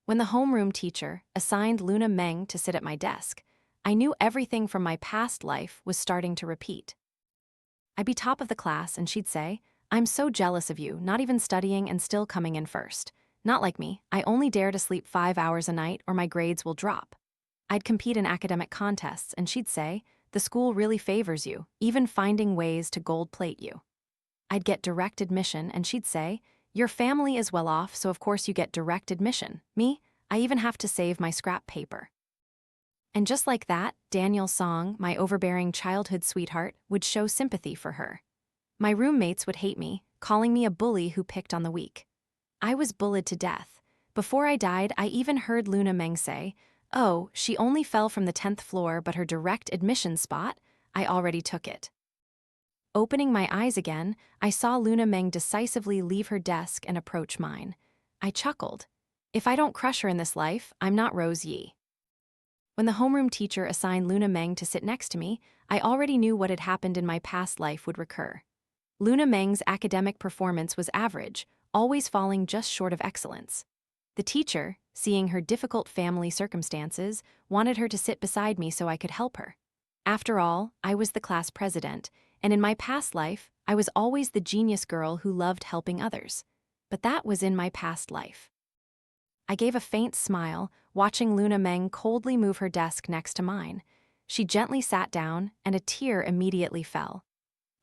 When the homeroom teacher assigned Luna Meng to sit at my desk, I knew everything from my past life was starting to repeat. I'd be top of the class and she'd say, "I'm so jealous of you, not even studying and still coming in first. Not like me, I only dare to sleep 5 hours a night or my grades will drop." I'd compete in academic contests and she'd say, "The school really favors you, even finding ways to gold plate you." I'd get direct admission and she'd say, "Your family is well off, so of course you get direct admission." Me, I even have to save my scrap paper. And just like that, Daniel Song, my overbearing childhood sweetheart, would show sympathy for her. My roommates would hate me, calling me a bully who picked on the weak. I was bullied to death. Before I died, I even heard Luna Meng say, "Oh, she only fell from the 10th floor, but her direct admission spot, I already took it." Opening my eyes again, I saw Luna Meng decisively leave her desk and approach mine. I chuckled. If I don't crush her in this life, I'm not Rose Yi. When the homeroom teacher assigned Luna Meng to sit next to me, I already knew what had happened in my past life would recur. Luna Meng's academic performance was average, always falling just short of excellence. The teacher, seeing her difficult family circumstances, wanted her to sit beside me so I could help her. After all, I was the class president, and in my past life, I was always the genius girl who loved helping others. But that was in my past life. I gave a faint smile, watching Luna Meng coldly move her desk next to mine. She gently sat down, and a tear immediately fell.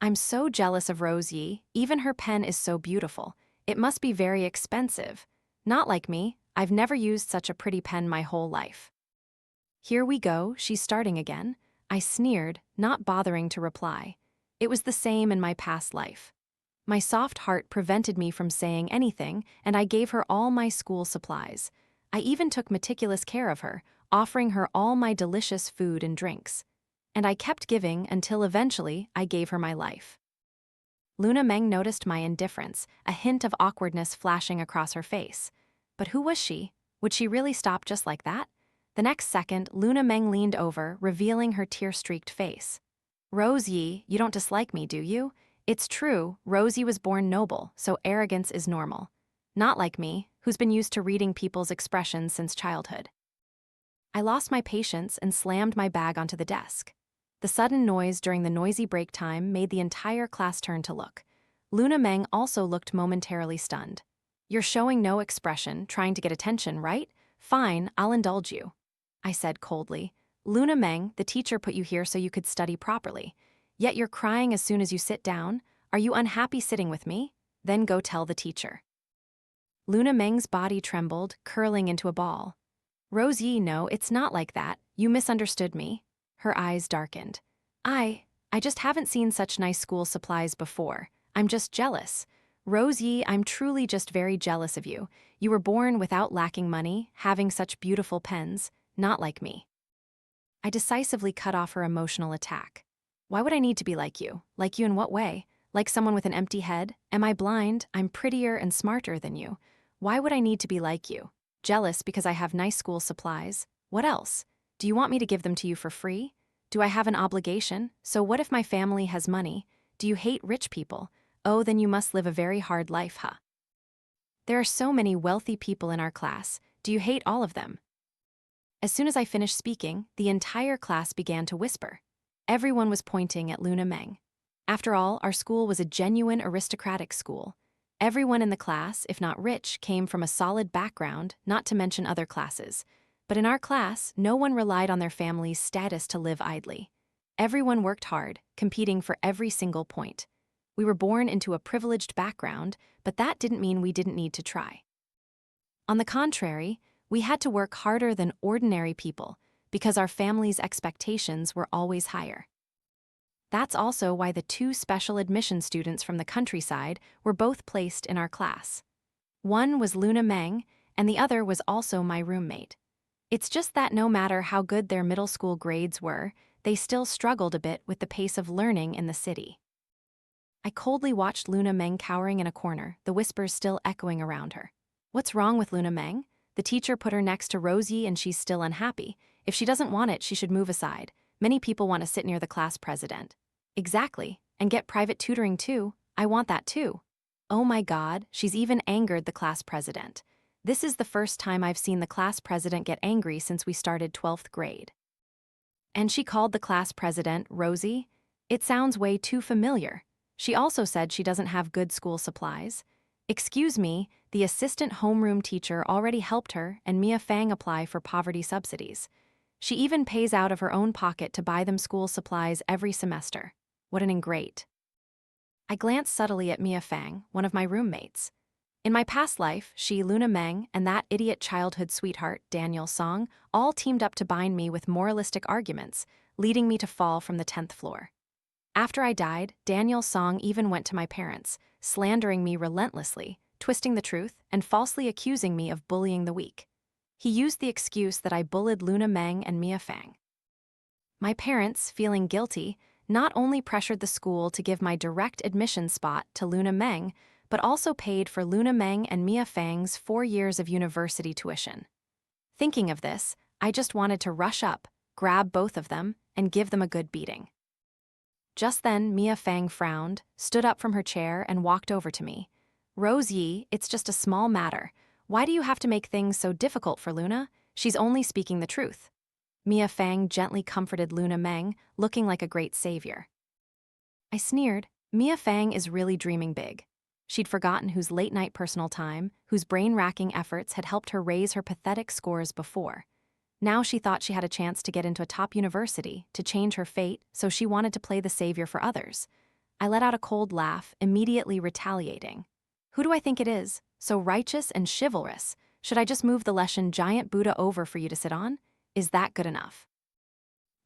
"I'm so jealous of Rose Yi, even her pen is so beautiful. It must be very expensive. Not like me, I've never used such a pretty pen my whole life." "Here we go, she's starting again," I sneered, not bothering to reply. It was the same in my past life. My soft heart prevented me from saying anything, and I gave her all my school supplies. I even took meticulous care of her, offering her all my delicious food and drinks. And I kept giving until eventually I gave her my life. Luna Meng noticed my indifference, a hint of awkwardness flashing across her face. But who was she? Would she really stop just like that? The next second, Luna Meng leaned over, revealing her tear-streaked face. "Rose Yi, you don't dislike me, do you? It's true, Rosie was born noble, so arrogance is normal. Not like me, who's been used to reading people's expressions since childhood." I lost my patience and slammed my bag onto the desk. The sudden noise during the noisy break time made the entire class turn to look. Luna Meng also looked momentarily stunned. "You're showing no expression, trying to get attention, right? Fine, I'll indulge you," I said coldly. "Luna Meng, the teacher put you here so you could study properly. Yet you're crying as soon as you sit down. Are you unhappy sitting with me? Then go tell the teacher." Luna Meng's body trembled, curling into a ball. "Rose Yi, no, it's not like that. You misunderstood me." Her eyes darkened. I just haven't seen such nice school supplies before. I'm just jealous. Rose Yi, I'm truly just very jealous of you. You were born without lacking money, having such beautiful pens, not like me." I decisively cut off her emotional attack. "Why would I need to be like you? Like you in what way? Like someone with an empty head? Am I blind? I'm prettier and smarter than you. Why would I need to be like you? Jealous because I have nice school supplies? What else? Do you want me to give them to you for free? Do I have an obligation? So what if my family has money? Do you hate rich people? Oh, then you must live a very hard life, huh? There are so many wealthy people in our class. Do you hate all of them?" As soon as I finished speaking, the entire class began to whisper. Everyone was pointing at Luna Meng. After all, our school was a genuine aristocratic school. Everyone in the class, if not rich, came from a solid background, not to mention other classes. But in our class, no one relied on their family's status to live idly. Everyone worked hard, competing for every single point. We were born into a privileged background, but that didn't mean we didn't need to try. On the contrary, we had to work harder than ordinary people because our family's expectations were always higher. That's also why the 2 special admission students from the countryside were both placed in our class. One was Luna Meng, and the other was also my roommate. It's just that no matter how good their middle school grades were, they still struggled a bit with the pace of learning in the city. I coldly watched Luna Meng cowering in a corner, the whispers still echoing around her. "What's wrong with Luna Meng? The teacher put her next to Rosie and she's still unhappy. If she doesn't want it, she should move aside. Many people want to sit near the class president." "Exactly, and get private tutoring too. I want that too." Oh my God, she's even angered the class president. This is the first time I've seen the class president get angry since we started 12th grade. And she called the class president Rosie? It sounds way too familiar. She also said she doesn't have good school supplies. Excuse me, the assistant homeroom teacher already helped her and Mia Fang apply for poverty subsidies. She even pays out of her own pocket to buy them school supplies every semester. What an ingrate. I glanced subtly at Mia Fang, one of my roommates. In my past life, she, Luna Meng, and that idiot childhood sweetheart, Daniel Song, all teamed up to bind me with moralistic arguments, leading me to fall from the 10th floor. After I died, Daniel Song even went to my parents, slandering me relentlessly, twisting the truth, and falsely accusing me of bullying the weak. He used the excuse that I bullied Luna Meng and Mia Fang. My parents, feeling guilty, not only pressured the school to give my direct admission spot to Luna Meng, but also paid for Luna Meng and Mia Fang's 4 years of university tuition. Thinking of this, I just wanted to rush up, grab both of them, and give them a good beating. Just then, Mia Fang frowned, stood up from her chair, and walked over to me. "Rose Yi, it's just a small matter. Why do you have to make things so difficult for Luna? She's only speaking the truth." Mia Fang gently comforted Luna Meng, looking like a great savior. I sneered. Mia Fang is really dreaming big. She'd forgotten whose late-night personal time, whose brain-racking efforts had helped her raise her pathetic scores before. Now she thought she had a chance to get into a top university, to change her fate, so she wanted to play the savior for others. I let out a cold laugh, immediately retaliating. Who do I think it is? So righteous and chivalrous? Should I just move the Leshan giant Buddha over for you to sit on? Is that good enough?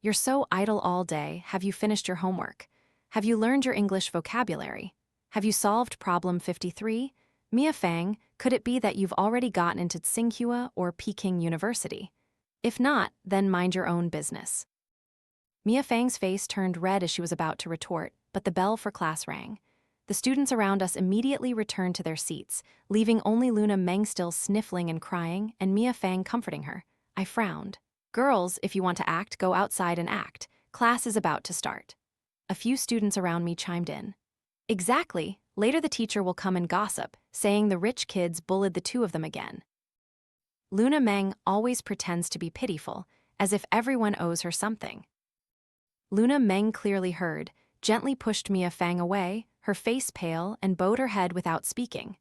You're so idle all day. Have you finished your homework? Have you learned your English vocabulary? Have you solved problem 53? Mia Fang, could it be that you've already gotten into Tsinghua or Peking University? If not, then mind your own business. Mia Fang's face turned red as she was about to retort, but the bell for class rang. The students around us immediately returned to their seats, leaving only Luna Meng still sniffling and crying, and Mia Fang comforting her. I frowned. "Girls, if you want to act, go outside and act. Class is about to start." A few students around me chimed in. "Exactly. Later the teacher will come and gossip, saying the rich kids bullied the two of them again." Luna Meng always pretends to be pitiful, as if everyone owes her something. Luna Meng clearly heard, gently pushed Mia Fang away, her face pale, and bowed her head without speaking.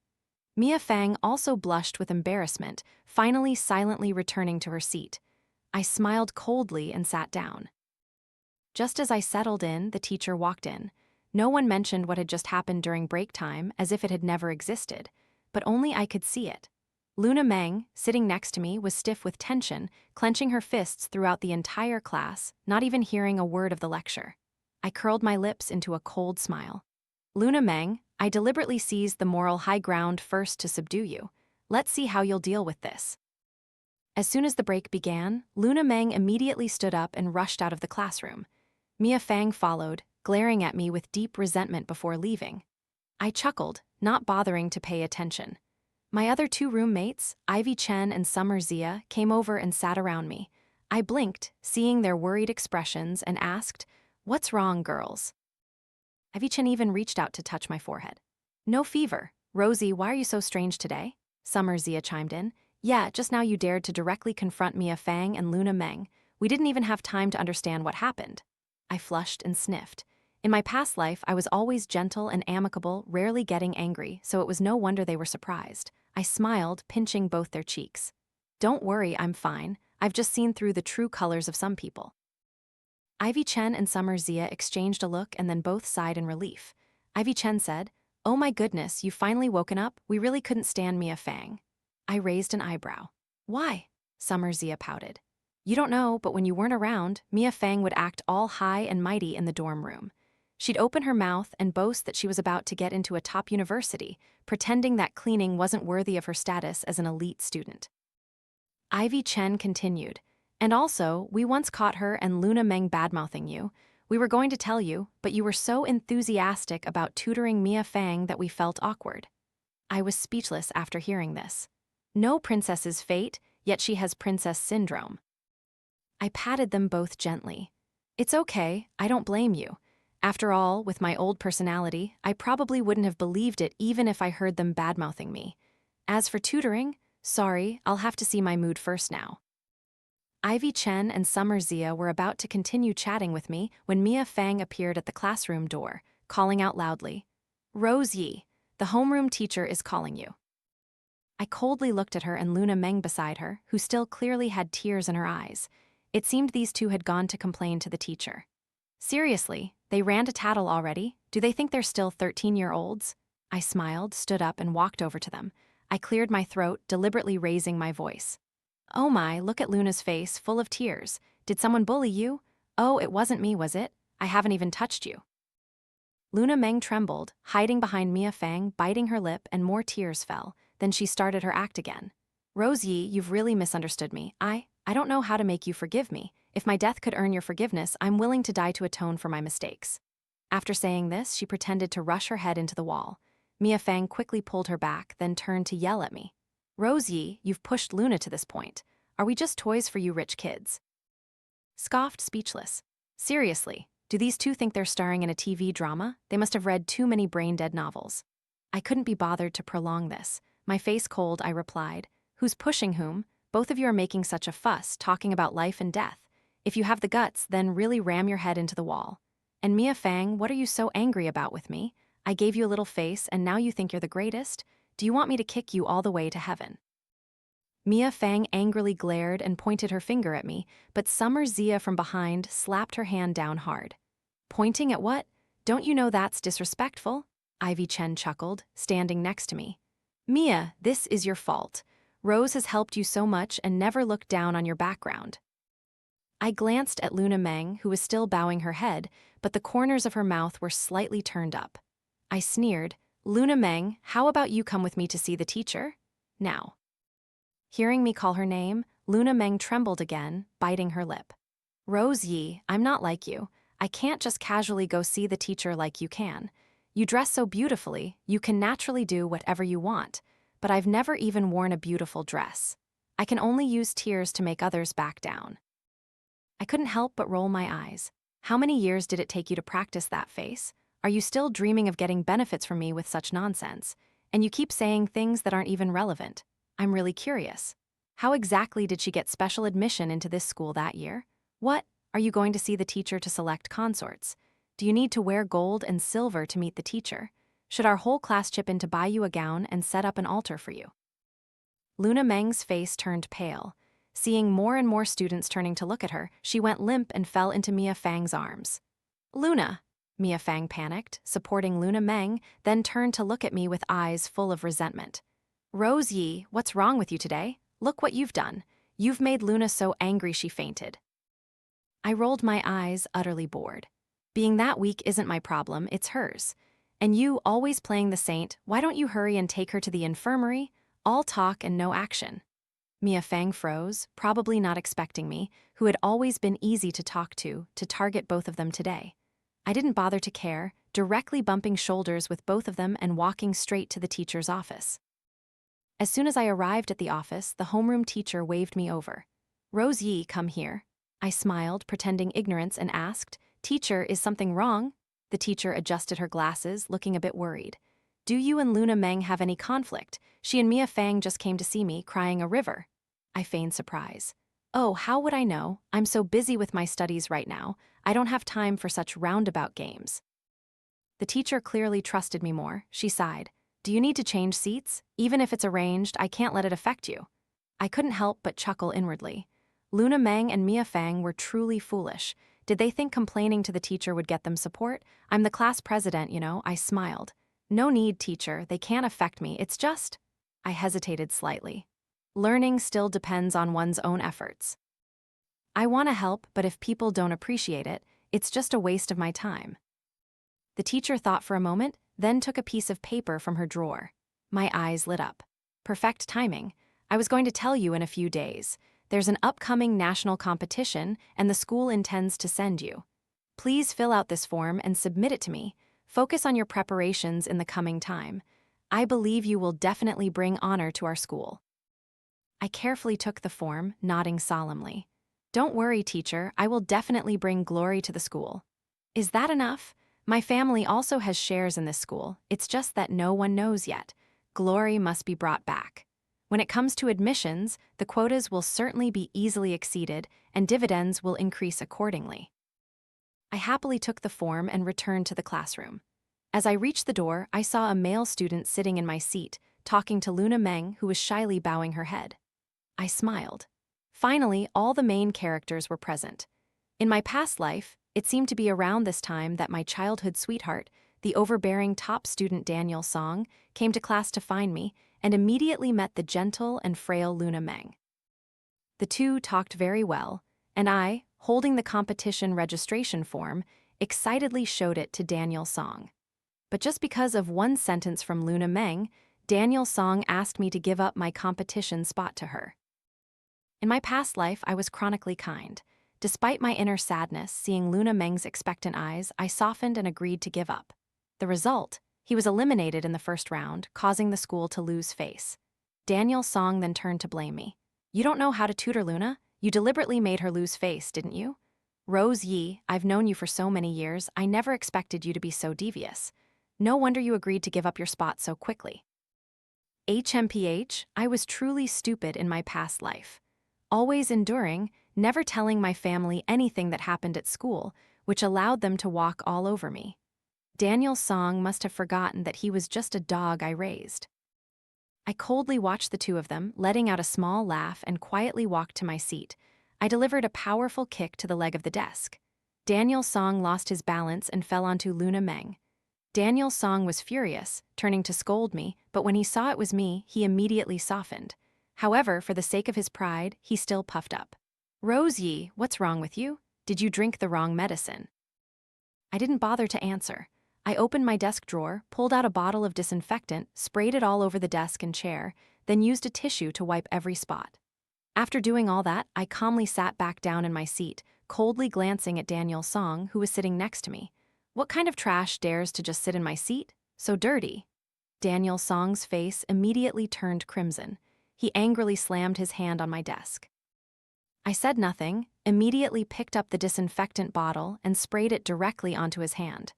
Mia Fang also blushed with embarrassment, finally silently returning to her seat. I smiled coldly and sat down. Just as I settled in, the teacher walked in. No one mentioned what had just happened during break time, as if it had never existed, but only I could see it. Luna Meng, sitting next to me, was stiff with tension, clenching her fists throughout the entire class, not even hearing a word of the lecture. I curled my lips into a cold smile. "Luna Meng, I deliberately seized the moral high ground first to subdue you. Let's see how you'll deal with this." As soon as the break began, Luna Meng immediately stood up and rushed out of the classroom. Mia Fang followed, glaring at me with deep resentment before leaving. I chuckled, not bothering to pay attention. My other two roommates, Ivy Chen and Summer Zia, came over and sat around me. I blinked, seeing their worried expressions, and asked, "What's wrong, girls?" Ivy Chen even reached out to touch my forehead. "No fever. Rosie, why are you so strange today?" Summer Zia chimed in. "Yeah, just now you dared to directly confront Mia Fang and Luna Meng. We didn't even have time to understand what happened." I flushed and sniffed. In my past life, I was always gentle and amicable, rarely getting angry, so it was no wonder they were surprised. I smiled, pinching both their cheeks. "Don't worry, I'm fine. I've just seen through the true colors of some people." Ivy Chen and Summer Zia exchanged a look and then both sighed in relief. Ivy Chen said, "Oh my goodness, you've finally woken up? We really couldn't stand Mia Fang." I raised an eyebrow. "Why?" Summer Zia pouted. "You don't know, but when you weren't around, Mia Fang would act all high and mighty in the dorm room. She'd open her mouth and boast that she was about to get into a top university, pretending that cleaning wasn't worthy of her status as an elite student." Ivy Chen continued, "And also, we once caught her and Luna Meng badmouthing you. We were going to tell you, but you were so enthusiastic about tutoring Mia Fang that we felt awkward." I was speechless after hearing this. No princess's fate, yet she has princess syndrome. I patted them both gently. "It's okay, I don't blame you. After all, with my old personality, I probably wouldn't have believed it even if I heard them badmouthing me. As for tutoring, Sorry, I'll have to see my mood first now. Ivy Chen and Summer Zia were about to continue chatting with me when Mia Fang appeared at the classroom door, calling out loudly, "Rose Yi, the homeroom teacher is calling you." I coldly looked at her and Luna Meng beside her, who still clearly had tears in her eyes. It seemed these two had gone to complain to the teacher. Seriously, they ran to tattle already? Do they think they're still 13-year-olds? I smiled, stood up, and walked over to them. I cleared my throat, deliberately raising my voice. "Oh my, look at Luna's face, full of tears. Did someone bully you? Oh, it wasn't me, was it? I haven't even touched you." Luna Meng trembled, hiding behind Mia Fang, biting her lip, and more tears fell. Then she started her act again. "Rose Yi, you've really misunderstood me. I don't know how to make you forgive me. If my death could earn your forgiveness, I'm willing to die to atone for my mistakes." After saying this, she pretended to rush her head into the wall. Mia Fang quickly pulled her back, then turned to yell at me. "Rose Yi, you've pushed Luna to this point. Are we just toys for you rich kids?" Scoffed, speechless. Seriously, do these two think they're starring in a TV drama? They must have read too many brain-dead novels. I couldn't be bothered to prolong this. My face cold, I replied, "Who's pushing whom? Both of you are making such a fuss, talking about life and death. If you have the guts, then really ram your head into the wall. And Mia Fang, what are you so angry about with me? I gave you a little face, and now you think you're the greatest? Do you want me to kick you all the way to heaven?" Mia Fang angrily glared and pointed her finger at me, but Summer Zia from behind slapped her hand down hard. "Pointing at what? Don't you know that's disrespectful?" Ivy Chen chuckled, standing next to me. "Mia, this is your fault. Rose has helped you so much and never looked down on your background." I glanced at Luna Meng, who was still bowing her head, but the corners of her mouth were slightly turned up. I sneered, "Luna Meng, how about you come with me to see the teacher? Now." Hearing me call her name, Luna Meng trembled again, biting her lip. "Rose Yi, I'm not like you. I can't just casually go see the teacher like you can. You dress so beautifully, you can naturally do whatever you want, but I've never even worn a beautiful dress. I can only use tears to make others back down." I couldn't help but roll my eyes. "How many years did it take you to practice that face? Are you still dreaming of getting benefits from me with such nonsense? And you keep saying things that aren't even relevant. I'm really curious. How exactly did she get special admission into this school that year? What? Are you going to see the teacher to select consorts? Do you need to wear gold and silver to meet the teacher? Should our whole class chip in to buy you a gown and set up an altar for you?" Luna Meng's face turned pale. Seeing more and more students turning to look at her, she went limp and fell into Mia Fang's arms. "Luna!" Mia Fang panicked, supporting Luna Meng, then turned to look at me with eyes full of resentment. "Rose Yi, what's wrong with you today? Look what you've done. You've made Luna so angry she fainted." I rolled my eyes, utterly bored. Being that weak isn't my problem, it's hers. And you, always playing the saint, why don't you hurry and take her to the infirmary? All talk and no action. Mia Fang froze, probably not expecting me, who had always been easy to talk to target both of them today. I didn't bother to care, directly bumping shoulders with both of them and walking straight to the teacher's office. As soon as I arrived at the office, the homeroom teacher waved me over. "Rose Yi, come here." I smiled, pretending ignorance, and asked, "Teacher, is something wrong?" The teacher adjusted her glasses, looking a bit worried. "Do you and Luna Meng have any conflict? She and Mia Fang just came to see me, crying a river." I feigned surprise. "Oh, how would I know? I'm so busy with my studies right now. I don't have time for such roundabout games." The teacher clearly trusted me more. She sighed. "Do you need to change seats? Even if it's arranged, I can't let it affect you." I couldn't help but chuckle inwardly. Luna Meng and Mia Fang were truly foolish. Did they think complaining to the teacher would get them support? "I'm the class president, you know," I smiled. "No need, teacher, they can't affect me, it's just—" I hesitated slightly. "Learning still depends on one's own efforts. I want to help, but if people don't appreciate it, it's just a waste of my time." The teacher thought for a moment, then took a piece of paper from her drawer. My eyes lit up. Perfect timing. I was going to tell you in a few days. There's an upcoming national competition, and the school intends to send you. Please fill out this form and submit it to me. Focus on your preparations in the coming time. I believe you will definitely bring honor to our school. I carefully took the form, nodding solemnly. "Don't worry, teacher, I will definitely bring glory to the school." "Is that enough? My family also has shares in this school, it's just that no one knows yet. Glory must be brought back." When it comes to admissions, the quotas will certainly be easily exceeded, and dividends will increase accordingly. I happily took the form and returned to the classroom. As I reached the door, I saw a male student sitting in my seat, talking to Luna Meng, who was shyly bowing her head. I smiled. Finally, all the main characters were present. In my past life, it seemed to be around this time that my childhood sweetheart, the overbearing top student Daniel Song, came to class to find me and immediately met the gentle and frail Luna Meng. The two talked very well, and I, holding the competition registration form, excitedly showed it to Daniel Song. But just because of one sentence from Luna Meng, Daniel Song asked me to give up my competition spot to her. In my past life, I was chronically kind. Despite my inner sadness, seeing Luna Meng's expectant eyes, I softened and agreed to give up. The result? He was eliminated in the first round, causing the school to lose face. Daniel Song then turned to blame me. "You don't know how to tutor Luna? You deliberately made her lose face, didn't you? Rose Yi, I've known you for so many years, I never expected you to be so devious. No wonder you agreed to give up your spot so quickly." HMPH, I was truly stupid in my past life. Always enduring, never telling my family anything that happened at school, which allowed them to walk all over me. Daniel Song must have forgotten that he was just a dog I raised. I coldly watched the two of them, letting out a small laugh, and quietly walked to my seat. I delivered a powerful kick to the leg of the desk. Daniel Song lost his balance and fell onto Luna Meng. Daniel Song was furious, turning to scold me, but when he saw it was me, he immediately softened. However, for the sake of his pride, he still puffed up. "Rose Yi, what's wrong with you? Did you drink the wrong medicine?" I didn't bother to answer. I opened my desk drawer, pulled out a bottle of disinfectant, sprayed it all over the desk and chair, then used a tissue to wipe every spot. After doing all that, I calmly sat back down in my seat, coldly glancing at Daniel Song, who was sitting next to me. What kind of trash dares to just sit in my seat? So dirty. Daniel Song's face immediately turned crimson. He angrily slammed his hand on my desk. I said nothing, immediately picked up the disinfectant bottle and sprayed it directly onto his hand.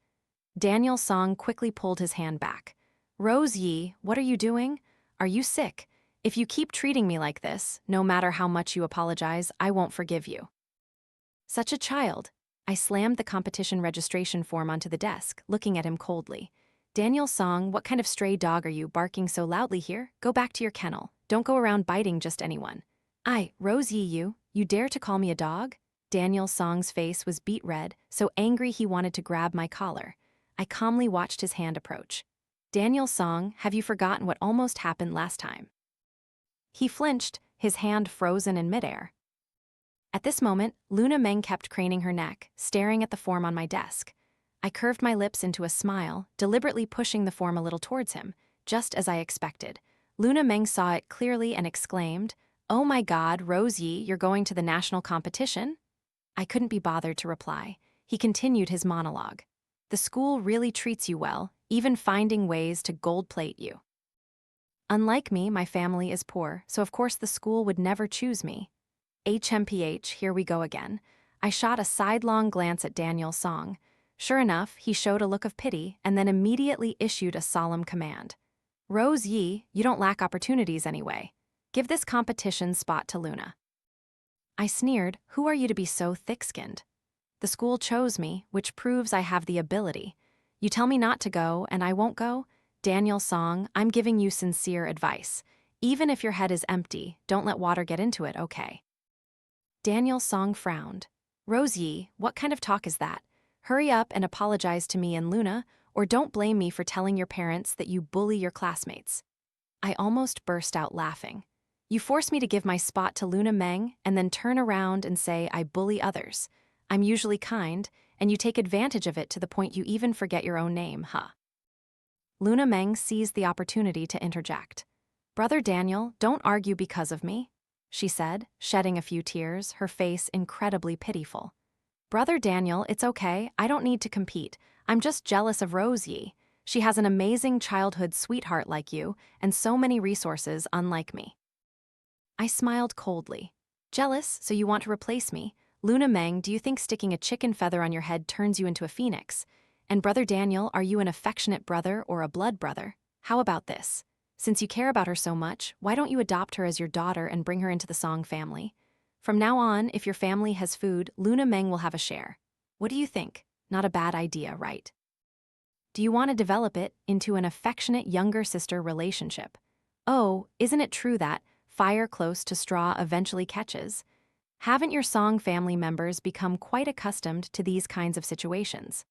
Daniel Song quickly pulled his hand back. "Rose Yi, what are you doing? Are you sick? If you keep treating me like this, no matter how much you apologize, I won't forgive you." Such a child. I slammed the competition registration form onto the desk, looking at him coldly. "Daniel Song, what kind of stray dog are you barking so loudly here? Go back to your kennel. Don't go around biting just anyone." Rose Yi, you dare to call me a dog?" Daniel Song's face was beet red, so angry he wanted to grab my collar. I calmly watched his hand approach. "Daniel Song, have you forgotten what almost happened last time?" He flinched, his hand frozen in midair. At this moment, Luna Meng kept craning her neck, staring at the form on my desk. I curved my lips into a smile, deliberately pushing the form a little towards him, just as I expected. Luna Meng saw it clearly and exclaimed, "Oh my God, Rose Yi, you're going to the national competition?" I couldn't be bothered to reply. He continued his monologue. "The school really treats you well, even finding ways to gold-plate you. Unlike me, my family is poor, so of course the school would never choose me." HMPH, here we go again. I shot a sidelong glance at Daniel Song. Sure enough, he showed a look of pity and then immediately issued a solemn command. "Rose Yi, you don't lack opportunities anyway. Give this competition spot to Luna." I sneered, "Who are you to be so thick-skinned? The school chose me, which proves I have the ability. You tell me not to go, and I won't go? Daniel Song, I'm giving you sincere advice. Even if your head is empty, don't let water get into it, okay?" Daniel Song frowned. "Rose Yi, what kind of talk is that? Hurry up and apologize to me and Luna, or don't blame me for telling your parents that you bully your classmates." I almost burst out laughing. "You force me to give my spot to Luna Meng and then turn around and say I bully others. I'm usually kind, and you take advantage of it to the point you even forget your own name, huh?" Luna Meng seized the opportunity to interject. "Brother Daniel, don't argue because of me," she said, shedding a few tears, her face incredibly pitiful. "Brother Daniel, it's okay, I don't need to compete. I'm just jealous of Rose Yi. She has an amazing childhood sweetheart like you, and so many resources unlike me." I smiled coldly. "Jealous, so you want to replace me? Luna Meng, do you think sticking a chicken feather on your head turns you into a phoenix? And Brother Daniel, are you an affectionate brother or a blood brother? How about this? Since you care about her so much, why don't you adopt her as your daughter and bring her into the Song family? From now on, if your family has food, Luna Meng will have a share. What do you think? Not a bad idea, right? Do you want to develop it into an affectionate younger sister relationship? Oh, isn't it true that fire close to straw eventually catches? Haven't your Song family members become quite accustomed to these kinds of situations?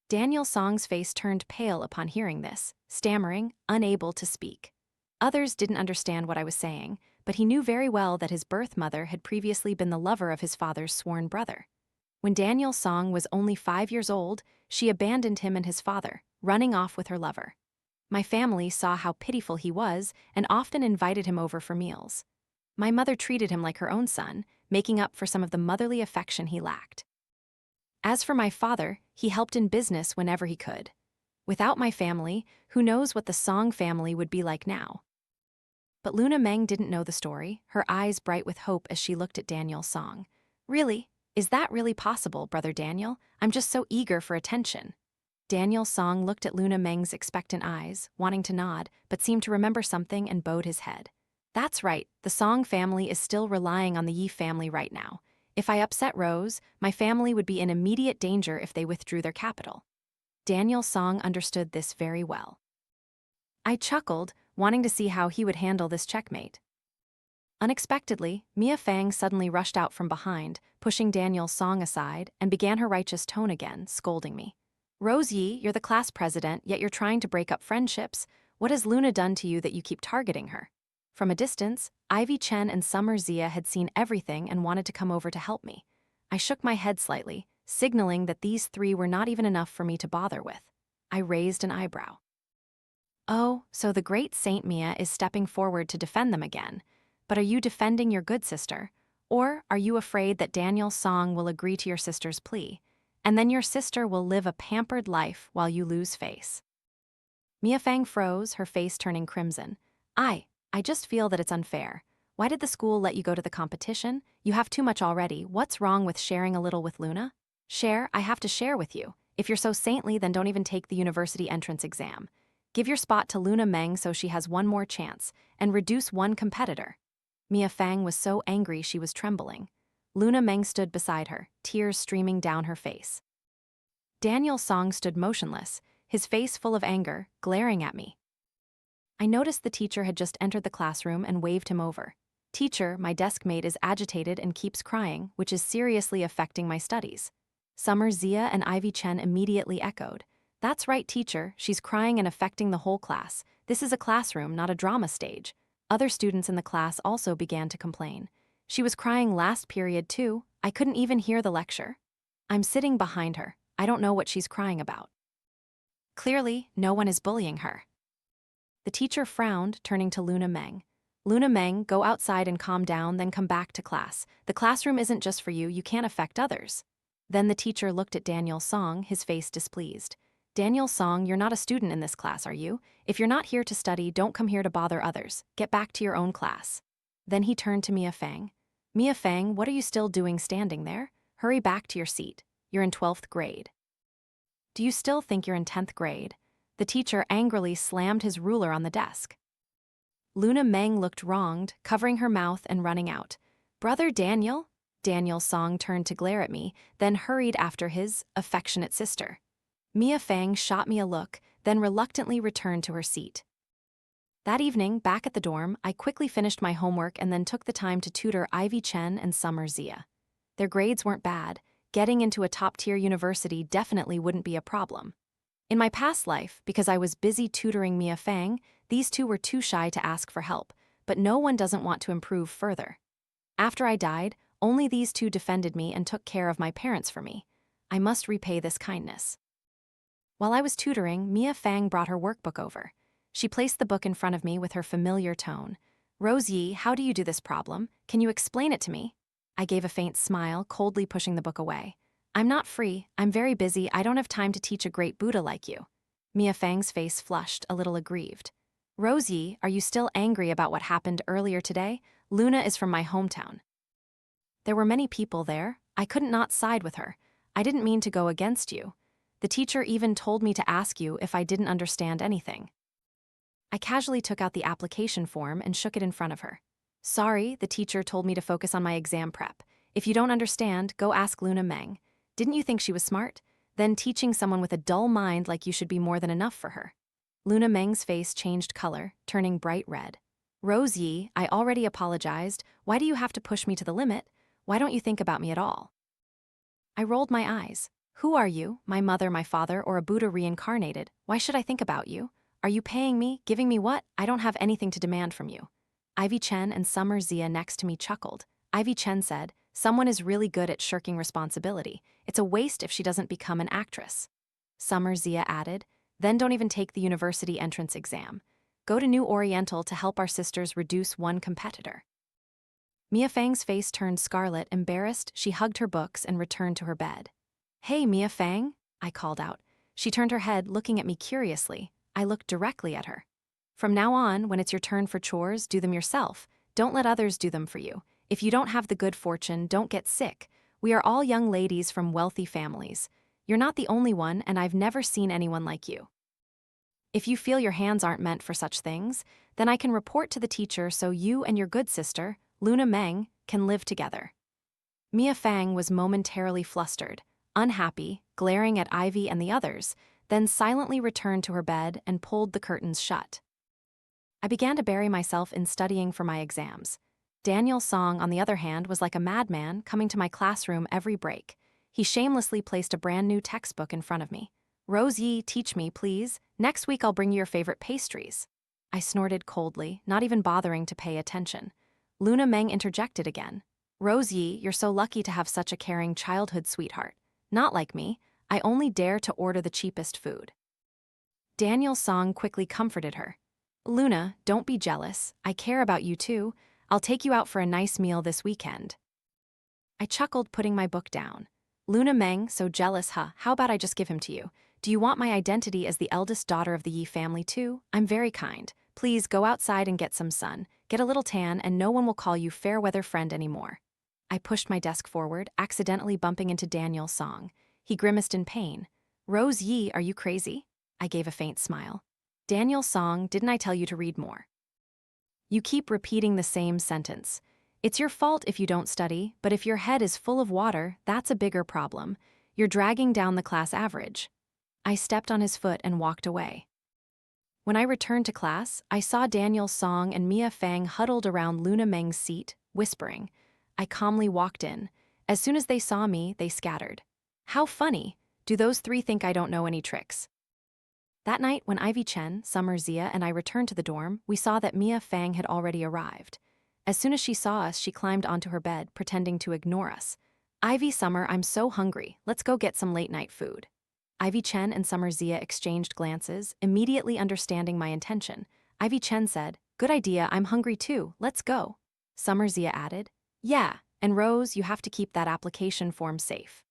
Daniel Song's face turned pale upon hearing this, stammering, unable to speak. Others didn't understand what I was saying, but he knew very well that his birth mother had previously been the lover of his father's sworn brother. When Daniel Song was only 5 years old, she abandoned him and his father, running off with her lover. My family saw how pitiful he was and often invited him over for meals. My mother treated him like her own son, making up for some of the motherly affection he lacked. As for my father, he helped in business whenever he could. Without my family, who knows what the Song family would be like now? But Luna Meng didn't know the story, her eyes bright with hope as she looked at Daniel Song. Really? Is that really possible, Brother Daniel? I'm just so eager for attention. Daniel Song looked at Luna Meng's expectant eyes, wanting to nod, but seemed to remember something and bowed his head. That's right, the Song family is still relying on the Yi family right now. If I upset Rose, my family would be in immediate danger if they withdrew their capital. Daniel Song understood this very well. I chuckled, wanting to see how he would handle this checkmate. Unexpectedly, Mia Fang suddenly rushed out from behind, pushing Daniel's Song aside, and began her righteous tone again, scolding me. Rose Yi, you're the class president, yet you're trying to break up friendships. What has Luna done to you that you keep targeting her? From a distance, Ivy Chen and Summer Zia had seen everything and wanted to come over to help me. I shook my head slightly, signaling that these three were not even enough for me to bother with. I raised an eyebrow. Oh, so the great Saint Mia is stepping forward to defend them again. But are you defending your good sister? Or are you afraid that Daniel Song will agree to your sister's plea, and then your sister will live a pampered life while you lose face? Mia Fang froze, her face turning crimson. I just feel that it's unfair. Why did the school let you go to the competition? You have too much already. What's wrong with sharing a little with Luna? Share? I have to share with you. If you're so saintly, then don't even take the university entrance exam. Give your spot to Luna Meng so she has one more chance, and reduce one competitor. Mia Fang was so angry she was trembling. Luna Meng stood beside her, tears streaming down her face. Daniel Song stood motionless, his face full of anger, glaring at me. I noticed the teacher had just entered the classroom and waved him over. Teacher, my desk mate is agitated and keeps crying, which is seriously affecting my studies. Summer Zia and Ivy Chen immediately echoed. That's right, teacher, she's crying and affecting the whole class. This is a classroom, not a drama stage. Other students in the class also began to complain. She was crying last period too. I couldn't even hear the lecture. I'm sitting behind her. I don't know what she's crying about. Clearly, no one is bullying her. The teacher frowned, turning to Luna Meng. Luna Meng, go outside and calm down, then come back to class. The classroom isn't just for you, you can't affect others. Then the teacher looked at Daniel Song, his face displeased. Daniel Song, you're not a student in this class, are you? If you're not here to study, don't come here to bother others. Get back to your own class. Then he turned to Mia Fang. Mia Fang, what are you still doing standing there? Hurry back to your seat. You're in 12th grade. Do you still think you're in 10th grade? The teacher angrily slammed his ruler on the desk. Luna Meng looked wronged, covering her mouth and running out. Brother Daniel? Daniel Song turned to glare at me, then hurried after his affectionate sister. Mia Fang shot me a look, then reluctantly returned to her seat. That evening, back at the dorm, I quickly finished my homework and then took the time to tutor Ivy Chen and Summer Zia. Their grades weren't bad. Getting into a top-tier university definitely wouldn't be a problem. In my past life, because I was busy tutoring Mia Fang, these two were too shy to ask for help, but no one doesn't want to improve further. After I died, only these two defended me and took care of my parents for me. I must repay this kindness. While I was tutoring, Mia Fang brought her workbook over. She placed the book in front of me with her familiar tone. Rose Yi, how do you do this problem? Can you explain it to me? I gave a faint smile, coldly pushing the book away. I'm not free, I'm very busy, I don't have time to teach a great Buddha like you. Mia Fang's face flushed, a little aggrieved. Rose Yi, are you still angry about what happened earlier today? Luna is from my hometown. There were many people there. I couldn't not side with her. I didn't mean to go against you. The teacher even told me to ask you if I didn't understand anything. I casually took out the application form and shook it in front of her. Sorry, the teacher told me to focus on my exam prep. If you don't understand, go ask Luna Meng. Didn't you think she was smart? Then teaching someone with a dull mind like you should be more than enough for her. Luna Meng's face changed color, turning bright red. Rose Yi, I already apologized. Why do you have to push me to the limit? Why don't you think about me at all? I rolled my eyes. Who are you, my mother, my father, or a Buddha reincarnated? Why should I think about you? Are you paying me, giving me what? I don't have anything to demand from you. Ivy Chen and Summer Zia next to me chuckled. Ivy Chen said, someone is really good at shirking responsibility. It's a waste if she doesn't become an actress. Summer Zia added, then don't even take the university entrance exam. Go to New Oriental to help our sisters reduce one competitor. Mia Fang's face turned scarlet, embarrassed. She hugged her books and returned to her bed. Hey, Mia Fang, I called out. She turned her head, looking at me curiously. I looked directly at her. From now on, when it's your turn for chores, do them yourself. Don't let others do them for you. If you don't have the good fortune, don't get sick. We are all young ladies from wealthy families. You're not the only one, and I've never seen anyone like you. If you feel your hands aren't meant for such things, then I can report to the teacher so you and your good sister, Luna Meng, can live together. Mia Fang was momentarily flustered, unhappy, glaring at Ivy and the others, then silently returned to her bed and pulled the curtains shut. I began to bury myself in studying for my exams. Daniel Song, on the other hand, was like a madman coming to my classroom every break. He shamelessly placed a brand new textbook in front of me. Rose Yi, teach me, please. Next week I'll bring you your favorite pastries. I snorted coldly, not even bothering to pay attention. Luna Meng interjected again. Rose Yi, you're so lucky to have such a caring childhood sweetheart. Not like me, I only dare to order the cheapest food. Daniel Song quickly comforted her. Luna, don't be jealous. I care about you too. I'll take you out for a nice meal this weekend. I chuckled, putting my book down. Luna Meng, so jealous, huh? How about I just give him to you? Do you want my identity as the eldest daughter of the Yi family too? I'm very kind. Please go outside and get some sun, get a little tan, and no one will call you fair-weather friend anymore. I pushed my desk forward, accidentally bumping into Daniel Song. He grimaced in pain. Rose Yi, are you crazy? I gave a faint smile. Daniel Song, didn't I tell you to read more? You keep repeating the same sentence. It's your fault if you don't study, but if your head is full of water, that's a bigger problem. You're dragging down the class average. I stepped on his foot and walked away. When I returned to class, I saw Daniel Song and Mia Fang huddled around Luna Meng's seat, whispering. I calmly walked in. As soon as they saw me, they scattered. How funny. Do those three think I don't know any tricks? That night, when Ivy Chen, Summer Zia, and I returned to the dorm, we saw that Mia Fang had already arrived. As soon as she saw us, she climbed onto her bed, pretending to ignore us. Ivy, Summer, I'm so hungry. Let's go get some late-night food. Ivy Chen and Summer Zia exchanged glances, immediately understanding my intention. Ivy Chen said, good idea, I'm hungry too, let's go. Summer Zia added, yeah, and Rose, you have to keep that application form safe.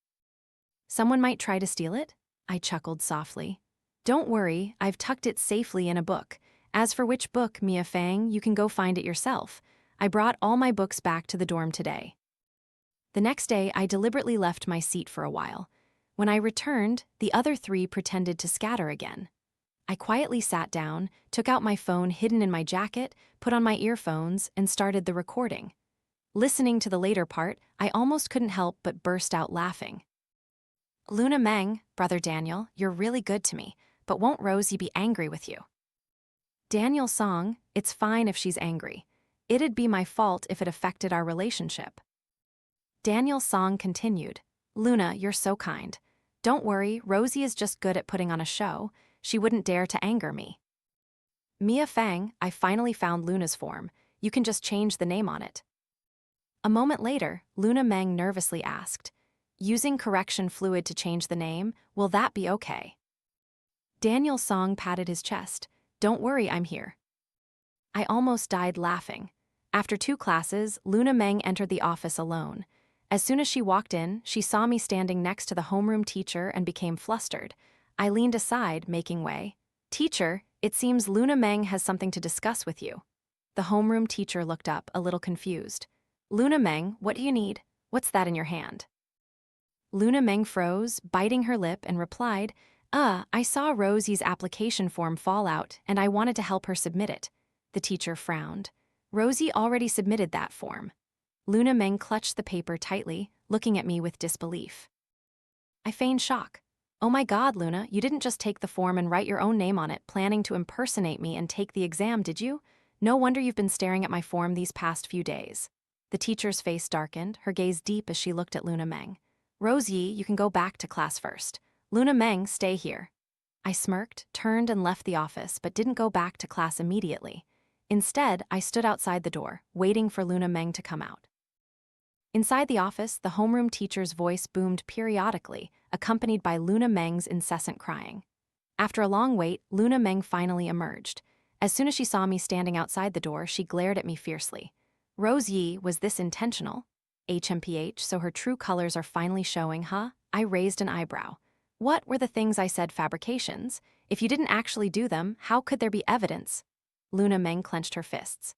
Someone might try to steal it? I chuckled softly. Don't worry, I've tucked it safely in a book. As for which book, Mia Fang, you can go find it yourself. I brought all my books back to the dorm today. The next day, I deliberately left my seat for a while. When I returned, the other three pretended to scatter again. I quietly sat down, took out my phone hidden in my jacket, put on my earphones, and started the recording. Listening to the later part, I almost couldn't help but burst out laughing. Luna Meng, Brother Daniel, you're really good to me, but won't Rosie be angry with you? Daniel Song, it's fine if she's angry. It'd be my fault if it affected our relationship. Daniel Song continued, Luna, you're so kind. Don't worry, Rosie is just good at putting on a show. She wouldn't dare to anger me. Mia Fang, I finally found Luna's form. You can just change the name on it. A moment later, Luna Meng nervously asked, using correction fluid to change the name, will that be okay? Daniel Song patted his chest. Don't worry, I'm here. I almost died laughing. After 2 classes, Luna Meng entered the office alone. As soon as she walked in, she saw me standing next to the homeroom teacher and became flustered. I leaned aside, making way. Teacher, it seems Luna Meng has something to discuss with you. The homeroom teacher looked up, a little confused. Luna Meng, what do you need? What's that in your hand? Luna Meng froze, biting her lip, and replied, I saw Rosie's application form fall out and I wanted to help her submit it. The teacher frowned. Rosie already submitted that form. Luna Meng clutched the paper tightly, looking at me with disbelief. I feigned shock. Oh my God, Luna, you didn't just take the form and write your own name on it, planning to impersonate me and take the exam, did you? No wonder you've been staring at my form these past few days. The teacher's face darkened, her gaze deep as she looked at Luna Meng. Rosie, you can go back to class first. Luna Meng, stay here. I smirked, turned and left the office, but didn't go back to class immediately. Instead, I stood outside the door, waiting for Luna Meng to come out. Inside the office, the homeroom teacher's voice boomed periodically, accompanied by Luna Meng's incessant crying. After a long wait, Luna Meng finally emerged. As soon as she saw me standing outside the door, she glared at me fiercely. Rosie, was this intentional? HMPH, so her true colors are finally showing, huh? I raised an eyebrow. What were the things I said fabrications? If you didn't actually do them, how could there be evidence? Luna Meng clenched her fists.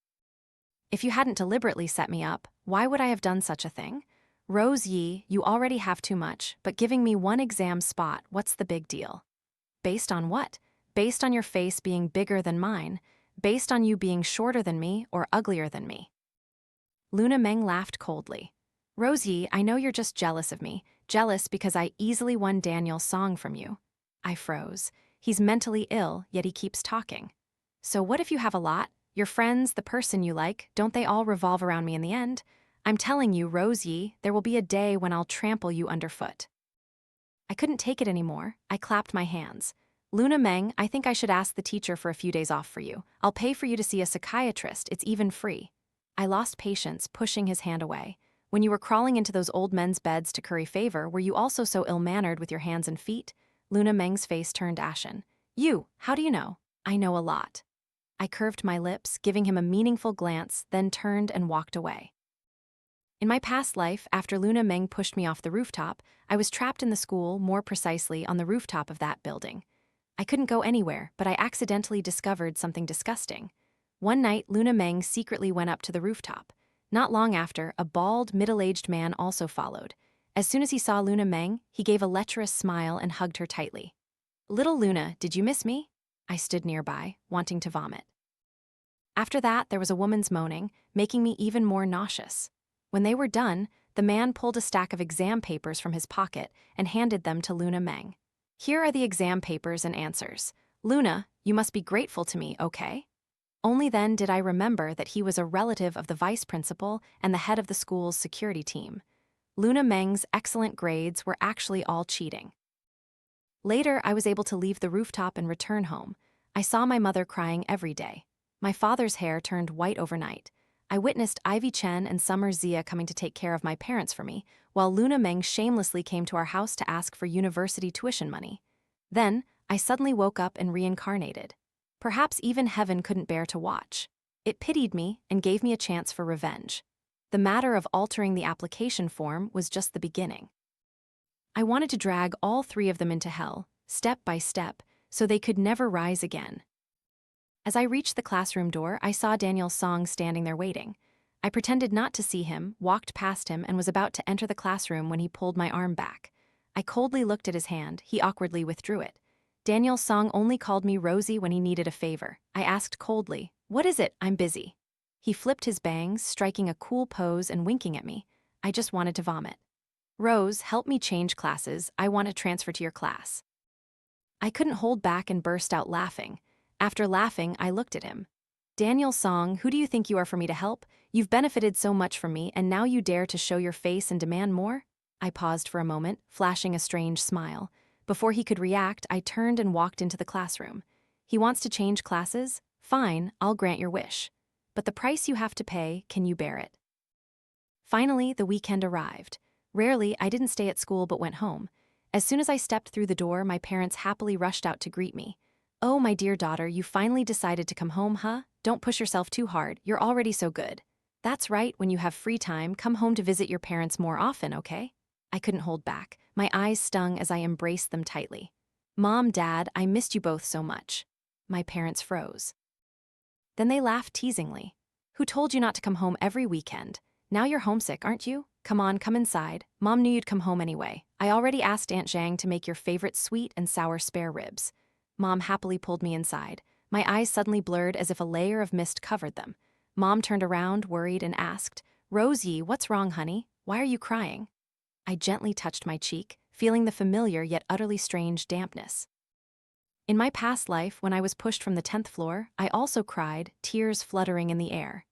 If you hadn't deliberately set me up, why would I have done such a thing? Rose Yi, you already have too much, but giving me one exam spot, what's the big deal? Based on what? Based on your face being bigger than mine? Based on you being shorter than me or uglier than me? Luna Meng laughed coldly. Rose Yi, I know you're just jealous of me, jealous because I easily won Daniel's song from you. I froze. He's mentally ill, yet he keeps talking. So what if you have a lot? Your friends, the person you like, don't they all revolve around me in the end? I'm telling you, Rose Yi, there will be a day when I'll trample you underfoot. I couldn't take it anymore. I clapped my hands. Luna Meng, I think I should ask the teacher for a few days off for you. I'll pay for you to see a psychiatrist, it's even free. I lost patience, pushing his hand away. When you were crawling into those old men's beds to curry favor, were you also so ill-mannered with your hands and feet? Luna Meng's face turned ashen. You, how do you know? I know a lot. I curved my lips, giving him a meaningful glance, then turned and walked away. In my past life, after Luna Meng pushed me off the rooftop, I was trapped in the school, more precisely on the rooftop of that building. I couldn't go anywhere, but I accidentally discovered something disgusting. One night, Luna Meng secretly went up to the rooftop. Not long after, a bald, middle-aged man also followed. As soon as he saw Luna Meng, he gave a lecherous smile and hugged her tightly. Little Luna, did you miss me? I stood nearby, wanting to vomit. After that, there was a woman's moaning, making me even more nauseous. When they were done, the man pulled a stack of exam papers from his pocket and handed them to Luna Meng. Here are the exam papers and answers. Luna, you must be grateful to me, okay? Only then did I remember that he was a relative of the vice principal and the head of the school's security team. Luna Meng's excellent grades were actually all cheating. Later, I was able to leave the rooftop and return home. I saw my mother crying every day. My father's hair turned white overnight. I witnessed Ivy Chen and Summer Zia coming to take care of my parents for me, while Luna Meng shamelessly came to our house to ask for university tuition money. Then, I suddenly woke up and reincarnated. Perhaps even heaven couldn't bear to watch. It pitied me and gave me a chance for revenge. The matter of altering the application form was just the beginning. I wanted to drag all three of them into hell, step by step, so they could never rise again. As I reached the classroom door, I saw Daniel Song standing there waiting. I pretended not to see him, walked past him, and was about to enter the classroom when he pulled my arm back. I coldly looked at his hand. He awkwardly withdrew it. Daniel Song only called me Rosie when he needed a favor. I asked coldly, "What is it? I'm busy." He flipped his bangs, striking a cool pose and winking at me. I just wanted to vomit. "Rose, help me change classes. I want to transfer to your class." I couldn't hold back and burst out laughing. After laughing, I looked at him. "Daniel Song, who do you think you are for me to help? You've benefited so much from me, and now you dare to show your face and demand more?" I paused for a moment, flashing a strange smile. Before he could react, I turned and walked into the classroom. "He wants to change classes? Fine, I'll grant your wish. But the price you have to pay, can you bear it?" Finally, the weekend arrived. Rarely, I didn't stay at school but went home. As soon as I stepped through the door, my parents happily rushed out to greet me. "Oh, my dear daughter, you finally decided to come home, huh? Don't push yourself too hard, you're already so good. That's right, when you have free time, come home to visit your parents more often, okay?" I couldn't hold back. My eyes stung as I embraced them tightly. "Mom, Dad, I missed you both so much." My parents froze. Then they laughed teasingly. "Who told you not to come home every weekend? Now you're homesick, aren't you? Come on, come inside. Mom knew you'd come home anyway. I already asked Aunt Zhang to make your favorite sweet and sour spare ribs. Mom happily pulled me inside. My eyes suddenly blurred as if a layer of mist covered them. Mom turned around, worried, and asked, "Rosie, what's wrong, honey? Why are you crying?" I gently touched my cheek, feeling the familiar yet utterly strange dampness. In my past life, when I was pushed from the 10th floor, I also cried, tears fluttering in the air.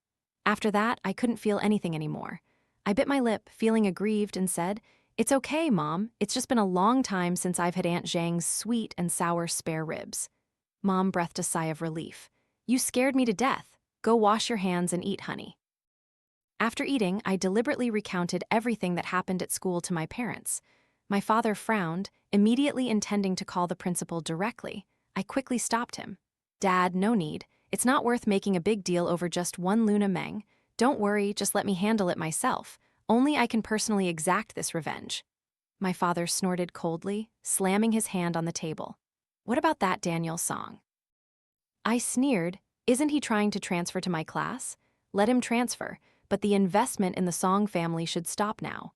After that, I couldn't feel anything anymore. I bit my lip, feeling aggrieved, and said, "It's okay, Mom. It's just been a long time since I've had Aunt Zhang's sweet and sour spare ribs." Mom breathed a sigh of relief. "You scared me to death. Go wash your hands and eat, honey." After eating, I deliberately recounted everything that happened at school to my parents. My father frowned, immediately intending to call the principal directly. I quickly stopped him. "Dad, no need. It's not worth making a big deal over just one Luna Meng. Don't worry, just let me handle it myself. Only I can personally exact this revenge." My father snorted coldly, slamming his hand on the table. "What about that Daniel song?" I sneered. "Isn't he trying to transfer to my class? Let him transfer, but the investment in the Song family should stop now."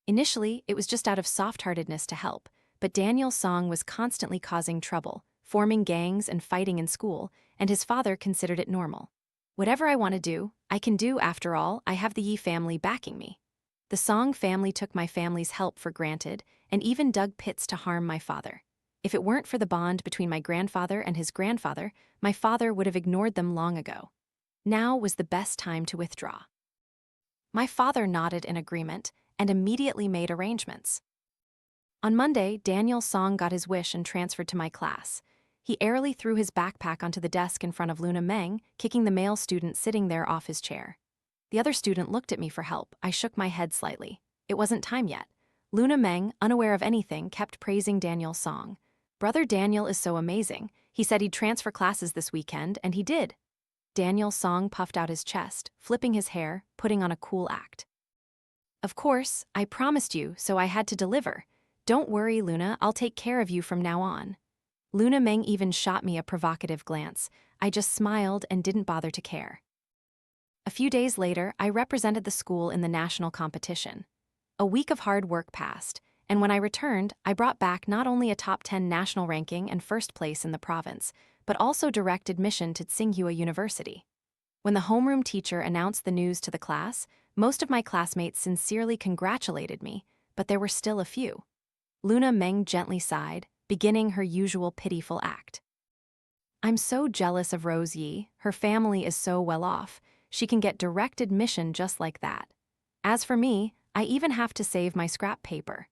Initially, it was just out of soft-heartedness to help, but Daniel's song was constantly causing trouble, forming gangs and fighting in school, and his father considered it normal. "Whatever I want to do, I can do. After all, I have the Yi family backing me." The Song family took my family's help for granted and even dug pits to harm my father. If it weren't for the bond between my grandfather and his grandfather, my father would have ignored them long ago. Now was the best time to withdraw. My father nodded in agreement and immediately made arrangements. On Monday, Daniel Song got his wish and transferred to my class. He airily threw his backpack onto the desk in front of Luna Meng, kicking the male student sitting there off his chair. The other student looked at me for help. I shook my head slightly. It wasn't time yet. Luna Meng, unaware of anything, kept praising Daniel Song. "Brother Daniel is so amazing. He said he'd transfer classes this weekend, and he did." Daniel Song puffed out his chest, flipping his hair, putting on a cool act. "Of course, I promised you, so I had to deliver. Don't worry, Luna, I'll take care of you from now on." Luna Meng even shot me a provocative glance. I just smiled and didn't bother to care. A few days later, I represented the school in the national competition. A week of hard work passed, and when I returned, I brought back not only a top 10 national ranking and first place in the province, but also direct admission to Tsinghua University. When the homeroom teacher announced the news to the class, most of my classmates sincerely congratulated me, but there were still a few. Luna Meng gently sighed, beginning her usual pitiful act. "I'm so jealous of Rose Yi. Her family is so well off. She can get direct admission just like that. As for me, I even have to save my scrap paper."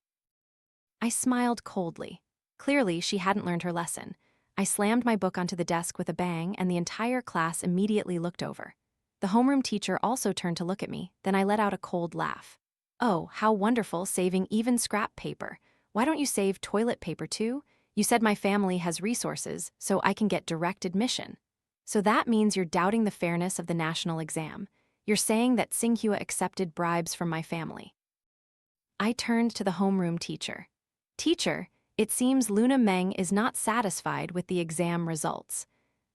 I smiled coldly. Clearly, she hadn't learned her lesson. I slammed my book onto the desk with a bang, and the entire class immediately looked over. The homeroom teacher also turned to look at me, then I let out a cold laugh. "Oh, how wonderful, saving even scrap paper. Why don't you save toilet paper too? You said my family has resources, so I can get direct admission. So that means you're doubting the fairness of the national exam. You're saying that Tsinghua accepted bribes from my family." I turned to the homeroom teacher. "Teacher, it seems Luna Meng is not satisfied with the exam results.